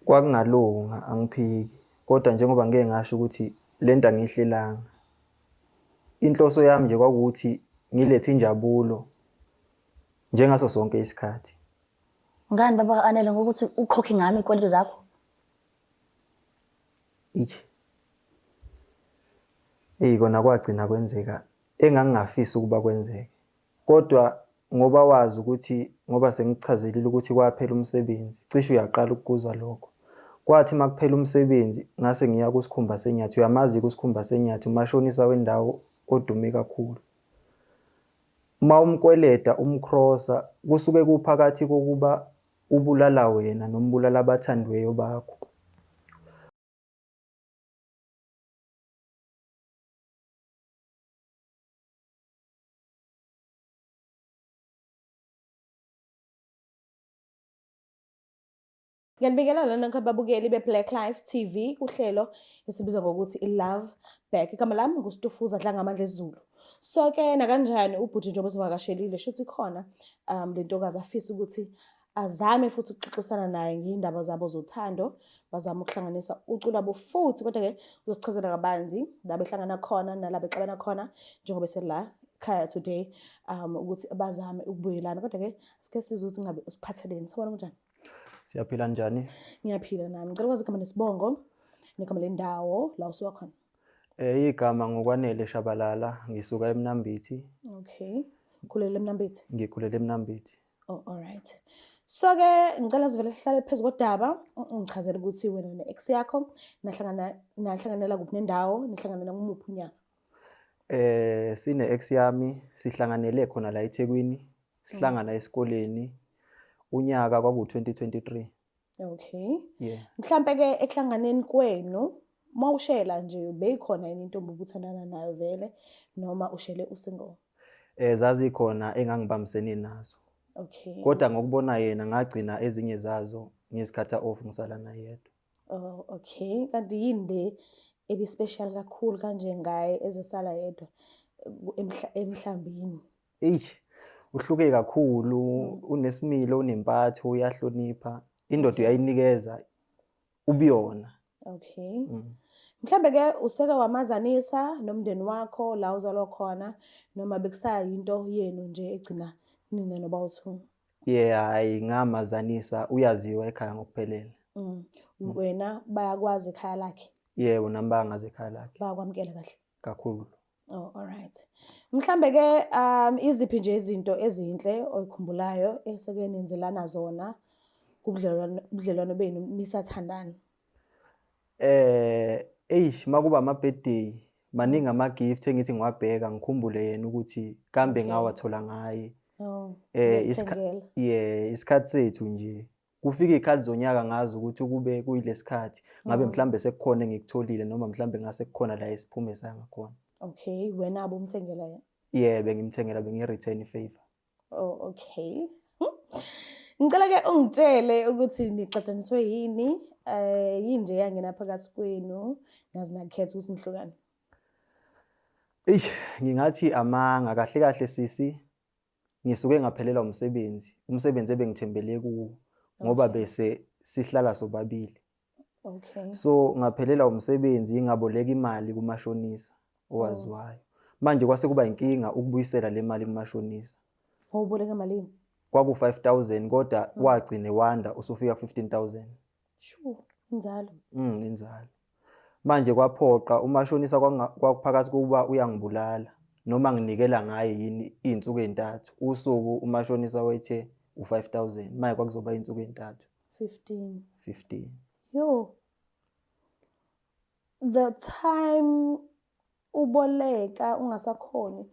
Kwakungalunga angiphiki, kodwa njengoba ngike ngasho ukuthi lento angiyihlelanga. Inhloso yami nje kwakukuthi ngilethe injabulo njengaso sonke isikhathi. Ngani baba Anele ngokuthi ukhokhe ngami iy'kweletu zakho? Kona kwagcina kwenzeka engangingafisi ukuba kwenzeke. Kodwa ngoba wazi ukuthi ngoba sengikuchazelile ukuthi kwaphela umsebenzi, cishe uyaqala ukukuzwa lokho. Kwathi makuphela umsebenzi ngase ngiya kuSikhumba Senyathi. Uyamazi-ke uSikhumba Senyathi, umashonisa wendawo odume kakhulu. Uma umkweleta umkrosa kusuke kuphakathi kokuba ubulala wena noma ubulala abathandiweyo bakho. Ngiyanibingelela nonke ababukeli be-Black Life TV kuhlelo esibizwa ngokuthi i-Love Back. Igama lami nguStufuza Dlangamandla Zulu. So-ke nakanjani ubhuti njengoba sivakashelile shuthi khona le ntokazi afisa ukuthi azame futhi ukuxoxisana naye ngey'ndaba zabo zothando, bazame ukuhlanganisa ucula labo futhi kodwa-ke uzosichazela kabanzi la behlangana khona nala bexabana khona njengoba sela khaya today ukuthi bazame ukubuyelana. Kodwa-ke sike sizwe ukuthi ngabe siphatheleni. Sabona kunjani? Siyaphila njani? Ngiyaphila nami. Ngicela ukwazi igama nesibongo negama lendawo la usuka khona. Igama ngokwanele Shabalala, ngisuka eMnambithi. Okay. Ukhulele eMnambithi? Ngikhulele eMnambithi. Oh, all right. So-ke ngicela sivele sihlale phezu kodaba ungichazele ukuthi wena ne-ex yakho nahlanganela kuphi nendawo, nihlanganela kumuphi unyaka? Sine-ex yami sihlanganele khona la eThekwini, sihlangana esikoleni. Unyaka kwaku-2023. Okay. Yeah. Mhlampe-ke ekuhlanganeni kwenu mawushela nje beyikhona yini intombi obuthandana nayo vele noma ushele usingle? Zazikhona engangibambisene nazo. Okay. Kodwa ngokubona yena ngagcina ezinye zazo ngizikhatha off ngisala naye yedwa. Oh, okay. Kanti yini le ebi-special kakhulu kanje ngaye ezesala yedwa emhlambini? Uhluke kakhulu, unesimilo, unempatho, uyahlonipha. Indoda uyayinikeza ubiyona. Okay. Mhlambe-ke useke wamazanisa nomndeni wakho la uzalwa khona noma bekusayinto yenu nje egcina nina nobawu-2? Yeah, hayi ngamazanisa, uyaziwa ekhaya ngokuphelele. Wena bayakwazi ekhaya lakhe? Yebo, nami bayangazi ekhaya lakhe. Bayakwamukela kahle? Kakhulu. Oh, all right. Mhlambe-ke iziphi nje izinto ezinhle oyikhumbulayo eseke nenzelana zona kubudlelwano benu nisathandana? Makuba ama-birthday maningi ama-gift engithi ngiwabheka ngikhumbule yena ukuthi kambe ngawathola ngaye. Oh, isikhathi sethu nje. Kufika iy'khathi zonyaka ngazi ukuthi kube kuyile sikhathi ngabe mhlambe sekukhona engikutholile noma mhlambe ngase kukhona la isiphume saya ngakhona. Okay, wena abumthengela yena? Yeah, bengimthengela, bengi-return i-favor. Oh, okay. Ngicela-ke ungitshele ukuthi nixatshaniswe yini, yini nje yangena phakathi kwenu nazi nakhetha ukuthi nihlukane? Ngingathi amanga kahle kahle sisi ngisuke ngaphelelwa umsebenzi ebengithembele kuwo ngoba bese sihlala sobabili. Okay. So ngaphelelwa umsebenzi ngaboleka imali kumashonisa owaziwayo. Manje kwase kuba inkinga ukubuyisela le mali kumashonisa. Wawuboleka malini? Kwaku-5,000 kodwa wagcine wanda usufika 15,000. Sure, inzalo. Inzalo. Manje kwaphoqa umashonisa kwakuphakathi kokuba uyangibulala noma nginikela ngaye yini iy'nsuku ey'ntathu. Usuku umashonisa wethe u-5,000 manje kwakuzoba iy'nsuku ey'ntathu. 15. Yo. The time uboleka ungasakhoni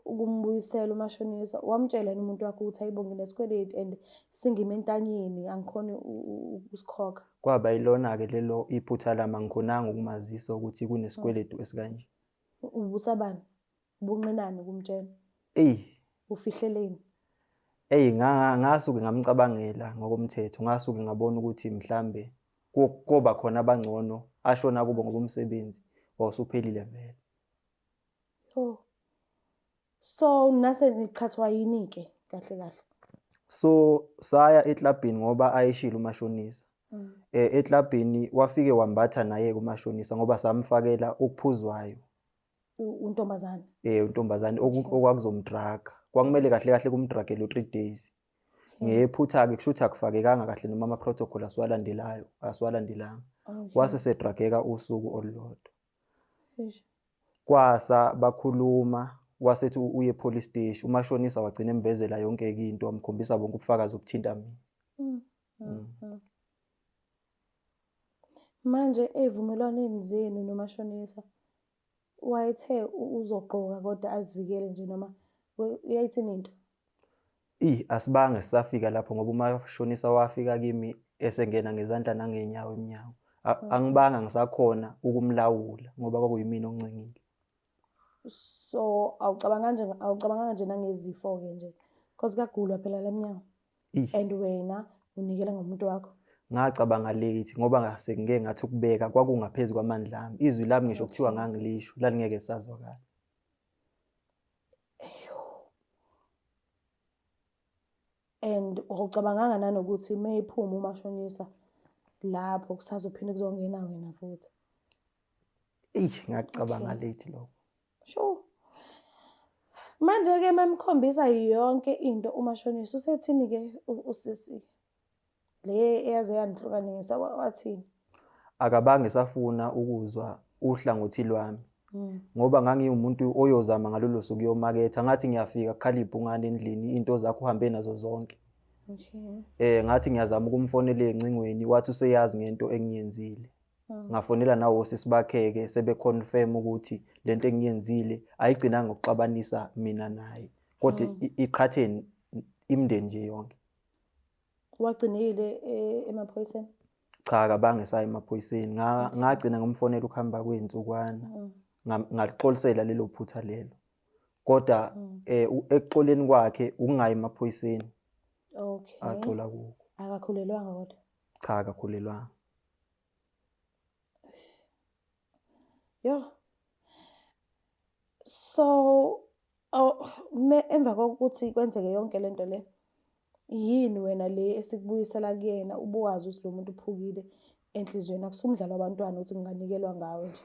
ukumbuyisela umashonisa wamtshela yini umuntu wakho ukuthi hayibo nginesikweletu and singime entanyeni angikhoni ukusikhokha? Kwaba yilona-ke lelo iphutha lami, angikhonanga ukumazisa ukuthi kunesikweletu esikanje. Ubusabani? Ubunqinani kumtshela? Ufihleleni? Ngasuke ngamcabangela ngokomthetho, ngasuke ngabona ukuthi mhlambe koba khona abangcono ashona kubo ngoba umsebenzi wawusuphelile vele. Oh. So nase niqhathwa yini-ke kahle kahle? So saya eklabhini ngoba ayishilo umashonisa. Eklabhini wafike wambatha naye kumashonisa ngoba samfakela okuphuzwayo. Untombazane. Untombazane okwakuzomdraga. Kwakumele kahle kahle kumdragelo 3 days. Ngephutha ke kushuthi akufakekanga kahle noma ama protocol aswalandelanga. Wase sedrageka usuku olulodwa. Kwasa bakhuluma wasethi uye police station. Umashonisa wagcina emvezela yonke into wamkhombisa bonke ubufakazi obuthinta mina. Manje evumelwaneni zenu nomashonisa wayethe uzogqoka kodwa azivikele nje noma uyayithini into? Asibange sisafika lapho ngoba umashonisa wafika kimi esengena ngezandla nangenyawo eminyango. Angibanga ngisakhona ukumlawula ngoba kwakuyimina oncengile. So awucabanganga nje nangezifo ke nje because kagulwa phela lemnyango. And wena unikela ngomuntu wakho. Ngacabanga late ngoba ngase ngeke ngathi ukubeka kwakungaphezulu kwamandla ami. Izwi lami ngisho kuthiwa ngangilisho lalingeke sazwakala. And awucabanganga nanokuthi mayephuma umashonisa lapho kusazophinde kuzongena wena futhi. Ngacabanga late lokho. Sure. Manje ke mamkhombisa yonke into umashonisa usethini ke usisi le eyaze yanihlukanisa wathini? Akabange safuna ukuzwa uhlangothi lwami. Ngoba ngangiwumuntu oyozama ngalolo suku yomaketha ngathi ngiyafika kukhali ibhungane endlini into zakho uhambe nazo zonke. Ngathi ngiyazama ukumfonela encingweni wathi useyazi ngento engiyenzile. Ngafonela nawo sisibakheke sebeconfirm ukuthi lento engiyenzile ayigcinanga ukuxabanisa mina naye kodwa iqhatheni imndeni nje yonke. Wagcinile emaphoyiseni? Cha akabange saya emaphoyiseni ngagcina ngomfonela ukuhamba kweinsukwana ngaxolisela lelo phutha lelo kodwa ekuxoleni kwakhe ukungayi emaphoyiseni. Axola kuko. Akakhulelwanga kodwa? Cha akakhulelwanga. So emva kokuthi kwenzeke yonke lento le yini wena le esikubuyisela kuyena ubuwazi ukuthi lo muntu uphukile enhlizweni akusumdlalo wabantwana ukuthi nginganikelwa ngawe nje?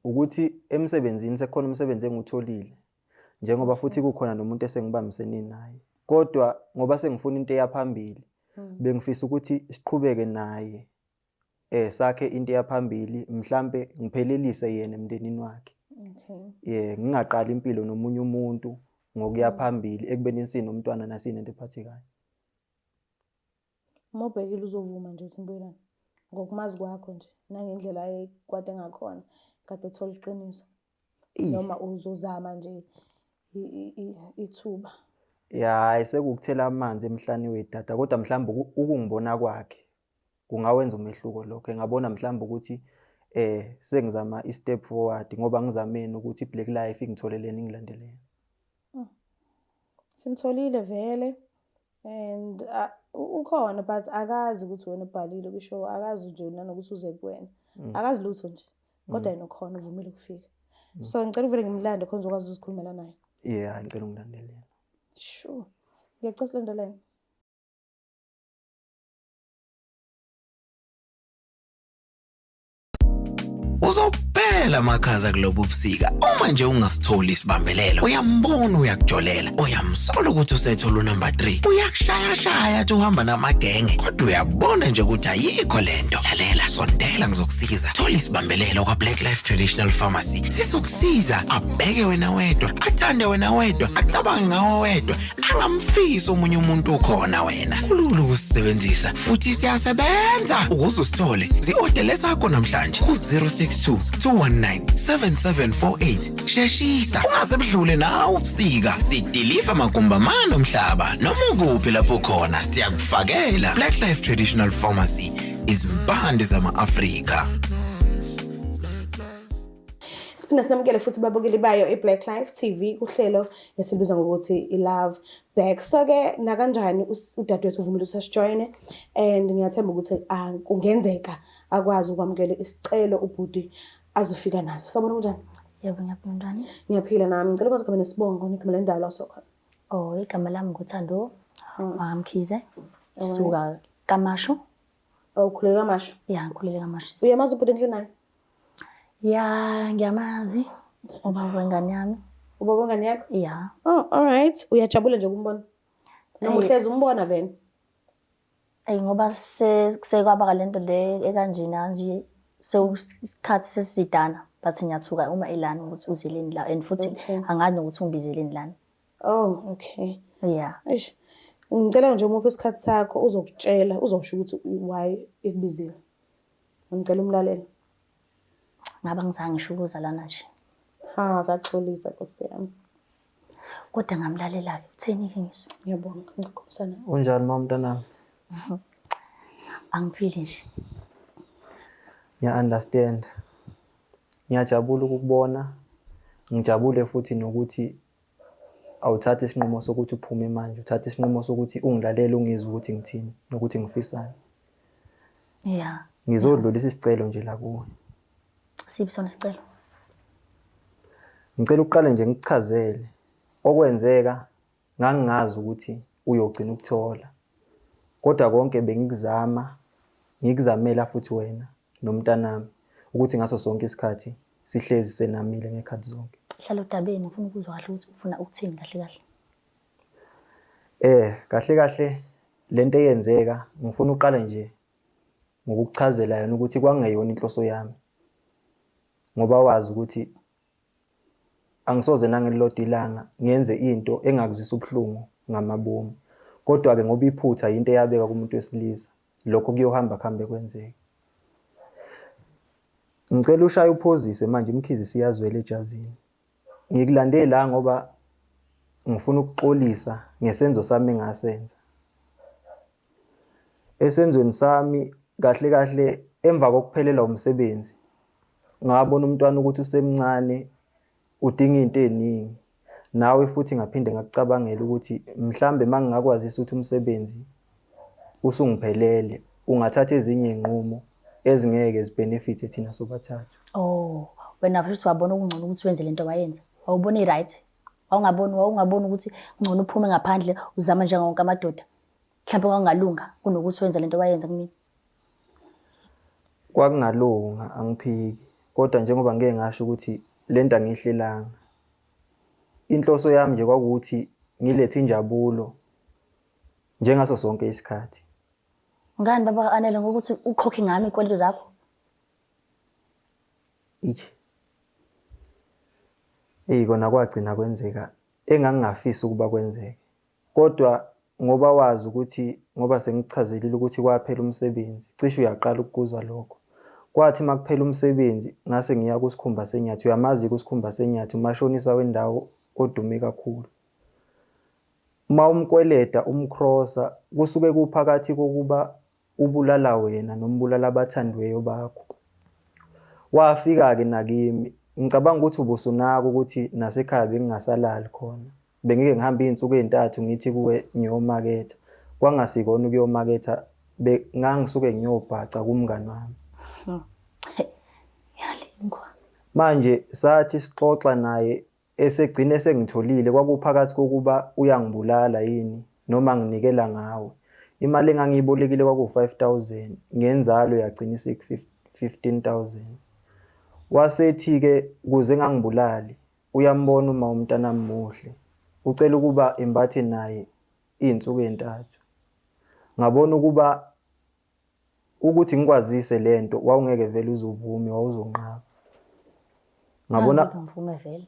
Ukuthi emsebenzini sekhona umsebenzi engutholile njengoba futhi kukhona nomuntu esengibambisene naye kodwa ngoba sengifuna into eyaphambili bengifisa ukuthi siqhubeke naye sakhe into eyaphambili mhlambe ngiphelelise yena emndenini wakhe. Ngingaqali impilo nomunye umuntu ngokuya phambili ekubeni insini nomntwana nasini into ephathekayo. Mobhekile uzovuma nje ukuthi mbuyelana ngokumazi kwakho nje nangendlela ayekwade ngakhona kade ethola iqiniso noma uzozama nje ithuba? Hayi sekukuthela amanzi emhlani wedada kodwa mhlawumbe ukungibona kwakhe kungawenza umehluko lokho. Ngabona mhlawumbe ukuthi sengizama i-step forward ngoba ngizameni ukuthi iBlack Life ingitholeleni ngilandeleni. Simtholile vele and ukhona but akazi ukuthi wena ubhalile kusho akazi nje nanokuthi uze kuwena. Akazi lutho nje kodwa yena ukhona uvumile ukufika. So ngicela uvele ngimlande khona uzokwazi ukuzikhulumela naye. Ngicela ungilandelele. Sure. Ngiyacela silandelene. Uzophela makhaza kulobu busika uma nje ungasitholi isibambelelo. Uyambona uyakujolela, uyamsola ukuthi usethola unumber 3. Uyakushaya shaya uthi uhamba namagenge kodwa uyabona nje ukuthi ayikho lento. Lalela sondela ngizokusiza. Thola isibambelelo kwa Black Life Traditional Pharmacy. Sizokusiza abheke wena wedwa, athande wena wedwa, acabange ngawe wedwa, angamfisi omunye umuntu ukhona wena. Kulula ukusebenzisa futhi siyasebenza. Ukuze usithole, zi-order sakho namhlanje ku 062 219 7748. Sheshisa ungaze budlule nawe ubusika. Sidiliva magumbamano omhlaba noma ukuphi lapho khona siyakufakela. Black Life Traditional Pharmacy izimpande zama-Afrika. Siphinde sinamukele futhi babukeli bayo eBlack Life TV kuhlelo esilibiza ngokuthi iLove Back. So ke nakanjani udadewethu uvumile usasijoyine and ngiyathemba ukuthi kungenzeka akwazi ukwamukela isicelo ubhuti azofika naso. Sabona kunjani? Yebo ngiyaphila njani? Ngiyaphila nami. Ngicela ukwazi kube nesibongo nigama lendawo la sokhona. Igama lami nguThando Mkhize. Isuka Kamasho. Ukhulele kaMasho. Ya, ngikhulele Kamasho. Uyamazi ubhuti eNhlinayo? Ya, ngiyamazi. Ubaba wengane yami. Ubaba wengane yakho? Ya. Oh, all right. Uyajabula nje ukumbona? Noma uhlezi umbona vele? Ngoba sekwaba lento le ekanjena nje sewusikhathi sesisidana but ngiyathuka uma elana ukuthi uzeleni la and futhi angazi nokuthi ungibizeleni lana. Oh, okay. Yeah. Eish. Ngicela nje umuphe isikhathi sakho uzokutshela, uzosho ukuthi why ekubizile. Ngicela umlaleli. Ngaba ngizange ngisho ukuza lana nje. Ha, saxolisa Nkosi yami. Kodwa ngamlalela ke. Utheni ke ngisho? Ngiyabonga. Ngikhombisana. Unjani mama mntanami? Angiphili nje. Ngiya-understand. Ngiyajabula ukukubona. Ngijabule futhi nokuthi awuthathe isinqumo sokuthi uphume manje. Uthathe isinqumo sokuthi ungilalele ungizwe ukuthi ngithini nokuthi ngifisani. Yeah. Ngizodlulisa isicelo nje la kuwe. Siphi sona isicelo? Ngicela uqale nje ngikuchazele okwenzeka ngangingazi ukuthi uyogcina ukuthola. Kodwa konke ngikuzamela futhi wena nomntanami ukuthi ngaso sonke isikhathi sihlezi senamile ngekhathi zonke. Hlala udabeni ngifuna ukuzwa kahle ukuthi ufuna ukuthini kahle kahle. Kahle kahle lento eyenzeka ngifuna uqale nje ngokukuchazela yona ukuthi kwangeyona inhloso yami. Ngoba wazi ukuthi angisoze nangelilodwa ilanga ngenze into engakuzwisa ubuhlungu ngamabomu. Kodwa ke ngoba iphutha into eyabeka kumuntu wesilisa lokho kuyohamba kuhambe kwenzeke. Ngicela ushaye uphozise manje imkhizi siyazwela ejazini. Ngikulandele la ngoba ngifuna ukuxolisa ngesenzo sami engasenza. Esenzweni sami kahle kahle emva kokuphelela umsebenzi ngabona umntwana ukuthi usemncane udinga izinto eziningi. Nawe futhi ngaphinde ngakucabangela ukuthi mhlambe mangingakwazisa ukuthi umsebenzi usungiphelele ungathatha ezinye izinqumo ezingeke zibenefit thina sobathathu. Oh, wena futhi wabona ukungcono ukuthi wenze lento wayenza. Awubona i-right? Awungaboni ukuthi ngcono uphume ngaphandle uzama njengawonke amadoda. Mhlawumbe kwangalunga kunokuthi wenze lento wayenza kumina. Kwakungalunga angiphiki. Kodwa njengoba ngeke ngasho ukuthi lento angihlelanga. Inhloso yami nje kwakuthi ngilethe injabulo njengaso sonke isikhathi. Ngani baba Anele ngokuthi ukhokhe ngami ikweletu zakho? Kona kwagcina kwenzeka engangingafisi ukuba kwenzeke. Kodwa ngoba wazi ukuthi ngoba sengichazelile ukuthi kwaphela umsebenzi, cishe uyaqala ukuzwa lokho. Kwathi makuphela umsebenzi ngase ngiya kusikhumba senyathi. Uyamazi kusikhumba senyathi umashonisa wendawo odume kakhulu. Uma umkweleda umcrossa kusuke kuphakathi kokuba ubulala wena nombulala abathandiweyo bakho. Wafika ke nakimi ngicabanga ukuthi ubusunaka ukuthi nasekhaya bengingasalali khona. Bengike ngihamba izinsuku ezintathu ngithi kuwe ngiyomaketha. Kwangasikona ukuyomaketha ngangisuke ngiyobhaca kumngani wami. Yalingwa. Manje sathi sixoxa naye esegcina sengitholile kwakuphakathi kokuba uyangibulala yini noma nginikela ngawe. Imali engangiyibolekile kwaku-5,000 ngenzalo yagcina isek-15,000. Wasethi ke kuze ngangibulali uyambona uma umntanami muhle. Ucela ukuba embathe naye izinsuku ezintathu. Ngabona ukuba ukuthi ngikwazise lento wawungeke vele uzovume wawuzonqaba. Mvume vele.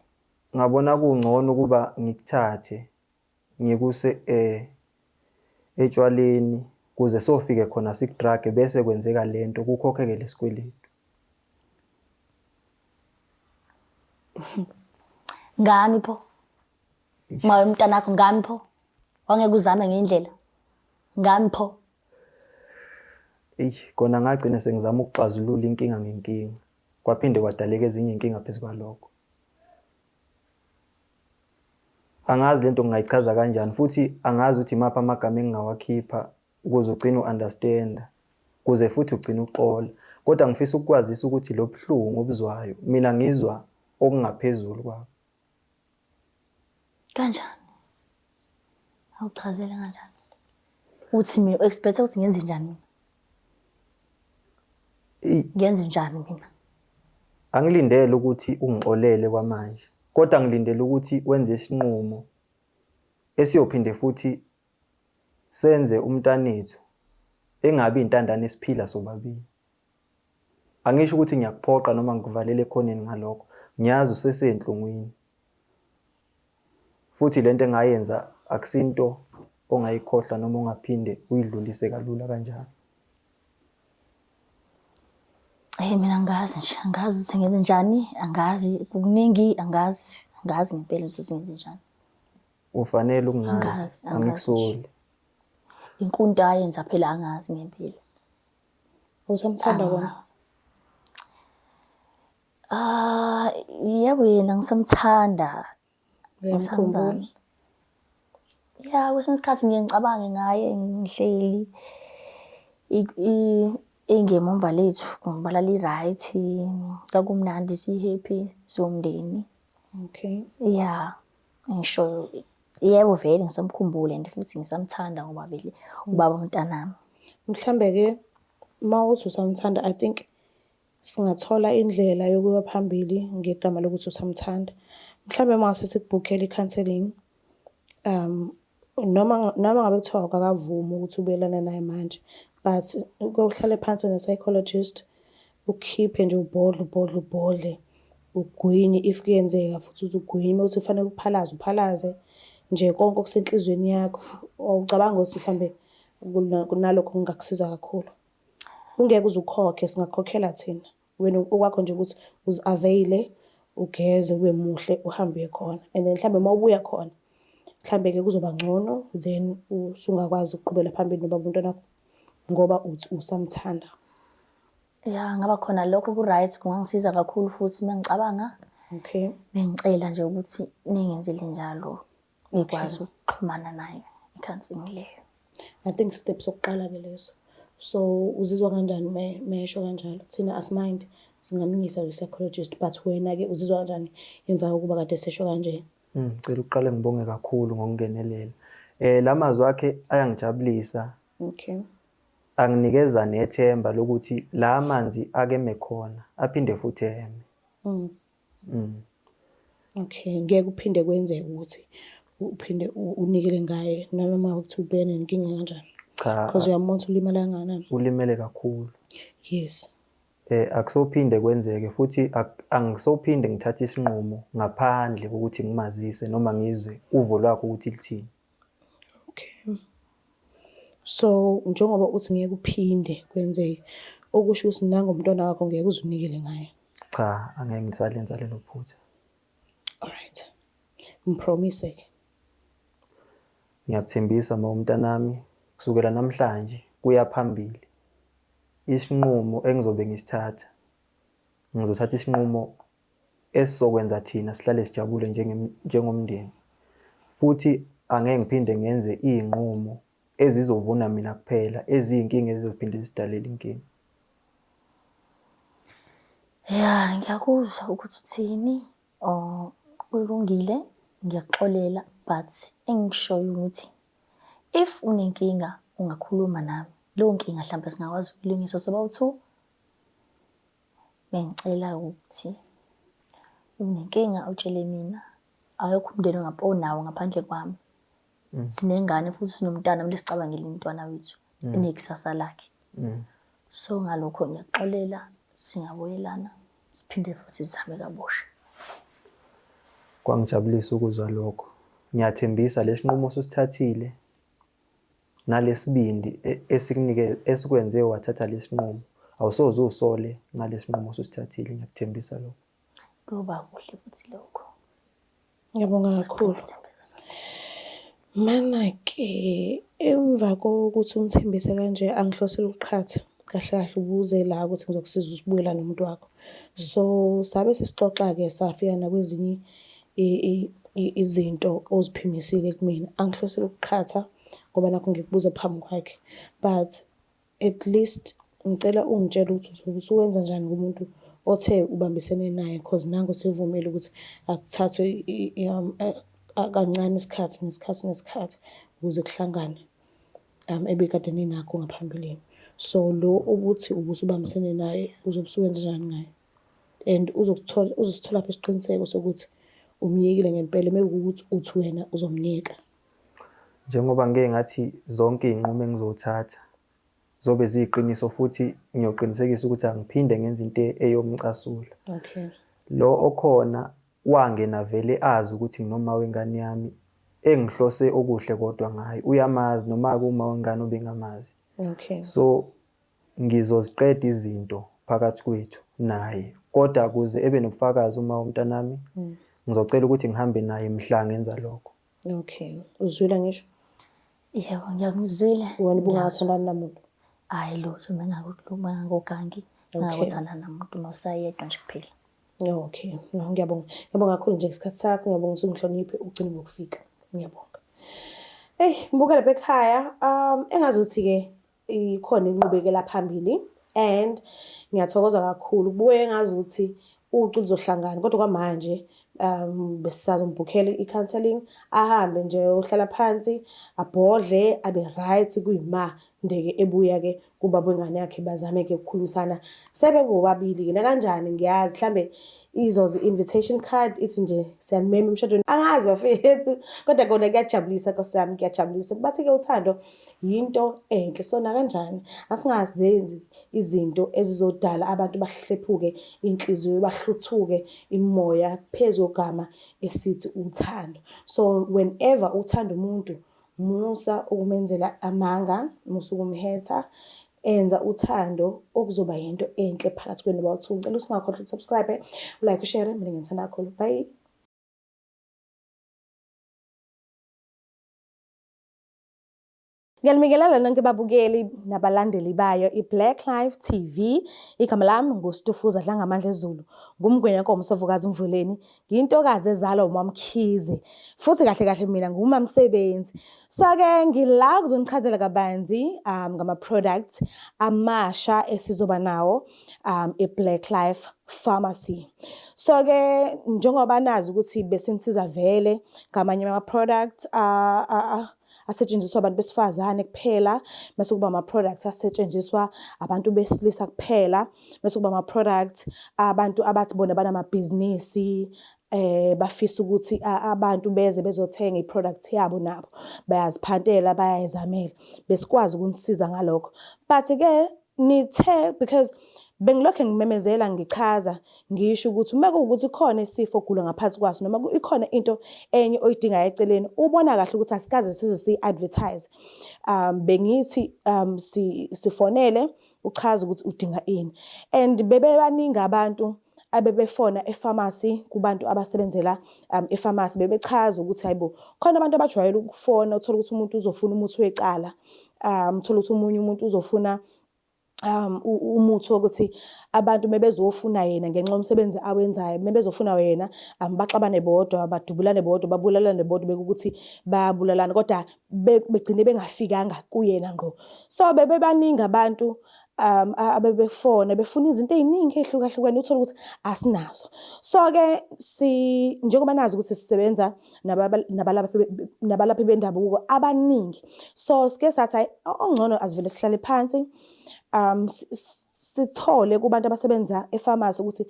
Ngabona kungcono ukuba ngikuthathe ngikuse etshwaleni kuze sofike khona sikdrage bese kwenzeka lento kukhokheke lesikweletu. Ngami pho. Mawe umntana wakho ngami pho. Wangeke uzame ngendlela. Ngami pho. Kona ngagcina sengizama ukuxazulula inkinga ngenkinga. Kwaphinde kwadaleka ezinye inkinga phezukwalokho. Angazi lento ngingayichaza kanjani futhi angazi ukuthi mapha amagama engingawakhipha ukuze ugcine uunderstand kuze futhi ugcine uxola. Kodwa ngifisa ukukwazisa ukuthi lo buhlungu obuzwayo mina ngizwa okungaphezulu kwakho. Kanjani? Awuchazele kanjani? uthi mina u-expect ukuthi ngenze njani mina? Ngenze njani mina? Angilindele ukuthi ungixolele kwamanje, kodwa ngilindele ukuthi wenze isinqumo esiyophinde futhi senze umntanethu engabi intandane esiphila sobabili. Angisho ukuthi ngiyakuphoqa noma ngikuvalele ekhoneni ngalokho. Ngiyazi usesenhlungwini. Futhi lento engayenza akusinto ongayikhohlwa noma ungaphinde uyidlulise kalula kanjalo. Mina angazi nje, angazi ukuthi ngenze njani, angazi kuningi, angazi ngempela ukuthi ngenze njani. Ufanele ukungazi, angikusoli. Inkunta ayenza phela angazi ngempela. Usamthanda kona? Yebo yena ngisamthanda. Uyamkhumbula? Ya, kwesinye isikhathi ngiye ngicabange ngaye ngihleli ingemumva lethu ngoba li-right, kakumnandi si-happy siwumndeni. Okay. Ya, ngisho yebo vele ngisamkhumbula and futhi ngisamthanda ngoba vele ubaba umntanami. Mhlambe-ke uma uthi usamthanda, I think singathola indlela yokuya phambili ngegama lokuthi usamthanda. Mhlambe mase sikubhukhela i-counselling, noma ngabe kuthiwa akavumi ukuthi ubelana naye manje, but uhlale phansi ne-psychologist, ukhiphe nje ubhodle, ugwinye if kuyenzeka futhi ukuthi ugwinye, uthi kufanele uphalaze nje konke okusenhlizweni yakho. Ucabanga ukuthi mhlambe kunalokho kungakusiza kakhulu. Ungeke uze ukhokhe, singakukhokhela thina. Wena okwakho nje ukuthi uzi-avail, ugeze, ube muhle, uhambe khona. And then mhlambe uma ubuya khona, mhlambe-ke kuzoba ngcono, then usungakwazi ukuqhubela phambili nobaba umntwana ngoba uthi usamthanda. Ya, ngaba khona lokho ku-right, kungangisiza kakhulu futhi mengicabanga. Okay. Bengicela nje ukuthi ningenzele njalo ngikwazi ukuxhumana naye i-counselling leyo. I think steps sokuqala-ke lezo. So uzizwa kanjani mesho kanjalo? Thina asimind singamingisa kwi-psychologist, but wena-ke uzizwa kanjani emva kokuba kade sesho kanje? Ngicela uqale ngibonge kakhulu ngokungenelela. La mazwi akhe ayangijabulisa. Okay. Anginikeza nethemba lokuthi la manzi akeme khona aphinde futhi eme. Okay, ngeke uphinde kwenzeke ukuthi uphinde unikele ngaye noma ukuthi ubhekene nenkinga kanjani. Cha. Because uyambona ukuthi ulimala kangakanani. Ulimele kakhulu. Yes. Akusophinde kwenzeke futhi angisophinde ngithathe isinqumo ngaphandle kokuthi ngimazise noma ngizwe uvo lwakho ukuthi lithini. Okay. So njengoba uthi ngeke uphinde kwenzeke, okusho ukuthi nangomntwana wakho ngeke uzunikele ngaye. Cha, angeke ngisalenza lelo phutha. Alright. Ngipromise-ke. Ngiyakuthembisa umntanami kusukela namhlanje kuya phambili. Isinqumo engizobe ngisithatha, ngizothatha isinqumo esizokwenza thina sihlale sijabule njengomndeni. Futhi angeke ngiphinde ngenze izinqumo ezizovuna mina kuphela, eziyinkinga ezizophinde zidalela inkinga. Ya, ngiyakuzwa ukuthi uthini. Kulungile, ngiyakuxolela, but engishoyo ukuthi if unenkinga ungakhuluma nami. Leyo nkinga mhlawumbe singakwazi ukuyilungisa soba-2. Bengicela ukuthi unenkinga utshele mina. Awekho umndeni onawo ngaphandle kwami. Sinengane futhi sinomntwana, kumele sicabangele umntwana wethu nekusasa lakhe. So ngalokho ngiyakuxolela, singabuyelana siphinde futhi sihambe kabusha. Kwangijabulisa ukuzwa lokho. Ngiyathembisa lesinqumo sosithathile nalesibindi esikwenze wathatha lesinqumo. Awusoze usole ngalesinqumo sosithathile, ngiyakuthembisa lokho. Kuba kuhle futhi lokho. Ngiyabonga kakhulu. Mana-ke emva kokuthi umthembise kanje angihlosele ukuqhatha kahle kahle ubuze la ukuthi ngizokusiza usibuyela nomuntu wakho. So sabe sesixoxa-ke safika nakwezinye izinto oziphimisile kumina. Angihlosele ukuqhatha ngoba nakho ngikubuza phambi kwakhe, but at least ngicela ungitshele ukuthi usuwenza njani kumuntu othe ubambisene naye, because nangu sivumile ukuthi akuthathwe kancane isikhathi nesikhathi ukuze kuhlangane. ebekade ninakho ngaphambilini. So lo ukuthi ubusubambisene naye uzobe usuwenza njani ngayo, and uzosithola phi isiqiniseko sokuthi umyekile ngempela mekuwukuthi uthi wena uzomyeka. Njengoba ngeke ngathi zonke iy'nqumo engizothatha zobe ziyiqiniso futhi ngiyoqinisekisa ukuthi angiphinde ngenze into eyomcasula. Okay. Lo okhona wangena vele azi ukuthi nginoma wengane yami engihlose okuhle kodwa ngayo uyamazi noma kuma wengane obengamazi. Okay. So ngizoziqeda izinto phakathi kwethu naye kodwa kuze ebe nobufakazi uma umntanami ngizocela ukuthi ngihambe naye mhla ngenza lokho. Okay. Uzwile ngisho? Yebo, ngiyakuzwile. Wena ubungathandani namuntu? Hayi lutho mengakogangi. Ngakuthandana namuntu nosayedwa nje kuphela. Okay. No, ngiyabonga. Ngiyabonga kakhulu nje isikhathi sakho. Ngiyabonga ukuthi ungihloniphe ugcine ngokufika. Ngiyabonga. Mbukela lapha ekhaya. Engazuthi-ke ikhona inqubekela phambili and ngiyathokoza kakhulu. Kubuye ngazuthi ucu lizohlangana kodwa kwamanje besizombukhela i-counselling ahambe nje ohlala phansi abhodle abe right kuyima ndeke ebuya-ke kubaba wengane yakhe bazame-ke ukukhulumisana sebebobabili-ke nakanjani ngiyazi mhlambe izozi invitation card ithi nje siyanimema emshadweni angazi bafethu kodwa kona kuyajabulisa Nkosi yami kuyajabulisa bathi-ke uthando yinto enhle so nakanjani asingazenzi izinto ezizodala abantu bahlephuke inhliziyo bahluthuke imoya phezu kogama esithi uthando. So whenever uthanda umuntu musa ukumenzela amanga musa ukumhetha enza uthando okuzoba yinto enhle phakathi kwenu bobathu. Ngicela usingakhohlwa ukusubscribe, ulike, ushare, mina ngithanda kakhulu. Bye. Ngiyalibingelela nonke babukeli nabalandeli bayo iBlack Life TV. Igama lami nguStufuza Dlangamandla Zulu. Ngumgwenya komsovukazi Mvuleni. Ngiyintokazi ezalwa uMamkhize. Futhi kahle kahle mina ngumamsebenzi. So-ke ngila kuzonichazela kabanzi ngama products amasha esizoba nawo eBlack Life Pharmacy. So-ke njengoba nazi ukuthi besinsiza vele ngamanye ama products asetshenziswa abantu besifazane kuphela, bese kuba ama-products asetshenziswa abantu besilisa kuphela, bese kuba ama-products abantu abathi bona banamabhizinisi bafisa ukuthi abantu beze bezothenga i-product yabo nabo bayaziphantela bayayizamela besikwazi ukunisiza ngalokho. But-ke nithe because bengilokho ngimemezela ngichaza ngisho ukuthi uma kuwukuthi khona isifo ogula ngaphansi kwaso noma ikhona into enye oyidingayo eceleni ubona kahle ukuthi asikaze size si-advertise bengithi sifonele uchaza ukuthi udinga ini and bebebaningi abantu abebefona epharmacy kubantu abasebenzela epharmacy bebechaza ukuthi hayibo khona abantu abajwayele ukufona uthola ukuthi umuntu uzofuna umuthi wecala uthola ukuthi umunye umuntu uzofuna umuthi wokuthi abantu mebezofuna yena ngenxa yomsebenzi awenzayo mebezofuna yena baxabane bodwa badubulane bodwa babulalane bodwa bekuthi bayabulalana kodwa begcine bengafikanga kuyena ngqo. So bebebaningi abantu abebefona befuna izinto eziningi ehlukahlukene uthola ukuthi asinazo. So-ke njengoba nazi ukuthi sisebenza nabalaphi bendabuko abaningi so sike sathi ongcono asivele sihlale phansi sithole kubantu abasebenza epharmacy ukuthi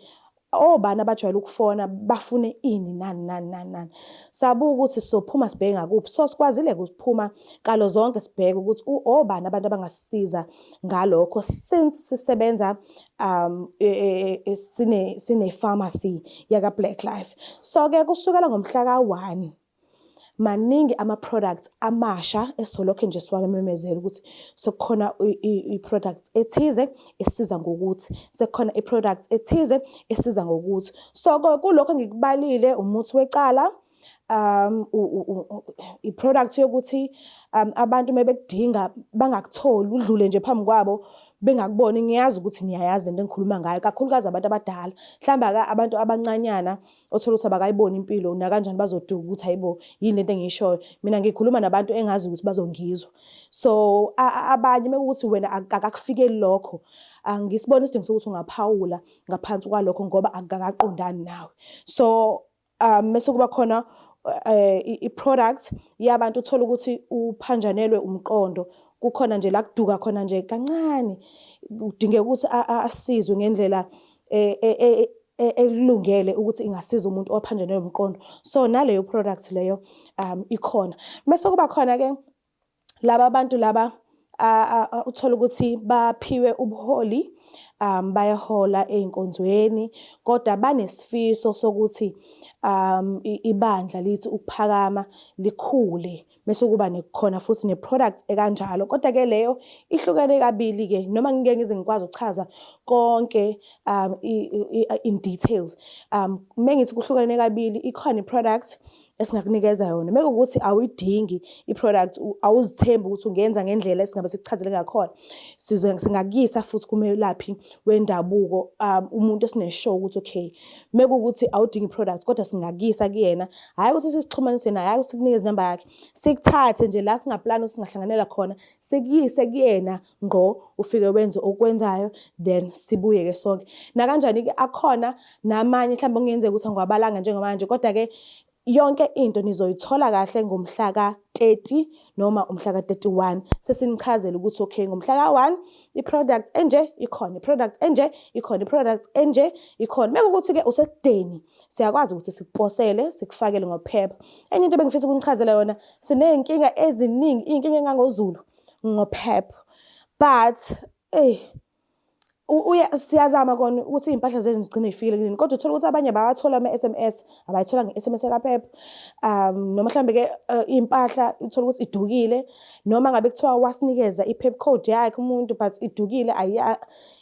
obani abajwayele ukufona bafune ini nani sabuka ukuthi sophuma sibheke ngakuphi so sikwazile ukuphuma kalo zonke sibheke ukuthi obani abantu abangasisiza ngalokho since sisebenza sine pharmacy yaka Black Life. So-ke kusukela ngomhla ka-1 maningi ama-products amasha esolokho nje siwamemezela ukuthi sekukhona i-product ethize esiza ngokuthi sekukhona i-product ethize esiza ngokuthi so kulokho engikubalile umuthi wecala i-product yokuthi abantu mebekudinga bangakutholi udlule nje phambi kwabo bengakuboni. Ngiyazi ukuthi niyayazi lento engikhuluma ngayo kakhulukazi abantu abadala mhlawumbe abantu abancanyana othola ukuthi abakayiboni impilo nakanjani bazoduka ukuthi hayibo yini lento engishoyo. Mina ngikhuluma nabantu engazi ukuthi bazongizwa so abanye mekuthi wena akakufikeli lokho angisibona isidingo sokuthi ungaphawula ngaphansi kwalokho ngoba akakaqondani nawe. So mase kuba khona i-product yabantu uthola ukuthi uphanjanelwe umqondo kukhona nje la kuduka khona nje kancane, kudingeka ukuthi asizwe ngendlela elungele ukuthi ingasiza umuntu ophanjwe nomqondo. So naleyo product leyo ikhona. Mase kuba khona ke laba bantu laba uthola ukuthi baphiwe ubuholi, bayahola ey'nkonzweni, kodwa banesifiso sokuthi ibandla lithi ukuphakama likhule, bese kuba khona futhi ne-product ekanjalo. Kodwa-ke leyo ihlukene kabili-ke, noma ngike ngize ngikwazi ukuchaza konke in details. Mengithi kuhlukene kabili, ikhona i-product esingakunikeza yona. Mekuwukuthi awuyidingi i-product, awuzithembi ukuthi ungenza ngendlela esingabe sikuchazele ngakhona, singakuyisa futhi kumelaphi wendabuko, umuntu esineshow ukuthi okay, mekuwukuthi awudingi i-product kodwa singakuyisa kuyena, hhayi ukuthi sisixhumanise naye, hhayi ukuthi sikunikeze inamba yakhe, sikuthathe nje la singaplani ukuthi singahlanganela khona, sikuyise kuyena ngqo, ufike wenze okwenzayo, then sibuye-ke sonke. Nakanjani-ke akhona namanye mhlawumbe okungenzeka ukuthi angiwabalanga njengamanje, kodwa-ke yonke into nizoyithola kahle ngomhla ka-30 noma umhla ka-31. Sesinichazele ukuthi okay, ngomhla ka-1 i-product enje ikhona, i-product enje ikhona, i-product enje ikhona. Mekuwukuthi-ke usekudeni, siyakwazi ukuthi sikuposele, sikufakele ngophepha. Enye into ebengifisa ukunichazela yona, siney'nkinga eziningi, iy'nkinga engangoZulu ngophepha, but siyazama kona ukuthi iy'mpahla zenu zigcine y'fikile kunini, kodwa uthola ukuthi abanye bayawathola ama-SMS, abayithola nge-SMS yakwaPep, noma mhlambe-ke iy'mpahla uthola ukuthi idukile, noma ngabe kuthiwa wasinikeza i-PEP code yakhe umuntu but idukile.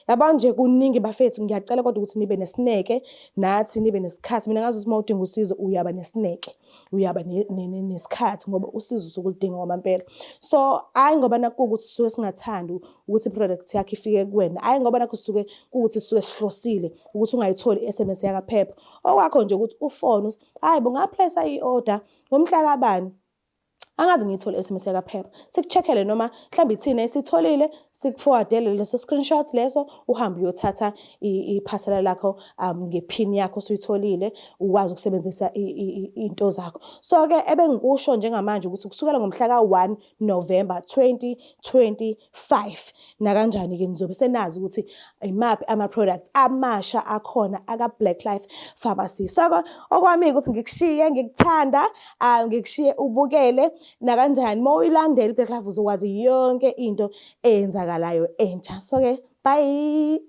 Yabona nje kuningi bafethu, ngiyacela kodwa ukuthi nibe nesineke, nathi nibe nesikhathi. Mina ngazi ukuthi uma udinga usizo uyaba nesineke, uyaba nesikhathi, ngoba usizo usukuludinga ngamampela. So hhayi ngoba nakho ukuthi sisuke singathandi ukuthi i-product yakhe ifike kuwena, hhayi ngoba nakho kusuke kuwuthi sisuke sihlosile ukuthi ungayitholi i-SMS yakwaPep. Okwakho nje ukuthi ufone uthi hhayi bunga-place i-order ngomhla kabani, angazi ngiyithole i-SMS yakwaPep, sikucheckele noma mhlawumbe ithina esitholile, sikuforwardele leso screenshot leso, uhambe uyothatha iphasela lakho ngephini yakho osuyitholile, ukwazi ukusebenzisa into zakho. So-ke ebengikusho njengamanje ukuthi kusukela ngomhla ka-1 November 2025 nakanjani-ke nizobe senazi ukuthi imaphi ama-products amasha akhona aka-Black Life Pharmacy. So-ke okwami ukuthi ngikushiye ngikuthanda, ngikushiye ubukele nakanjani, uma uyilandela i-Black Life uzokwazi yonke into eyenzakalayo entsha. So-ke bye.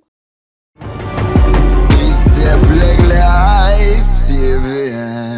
It's the Black Life TV.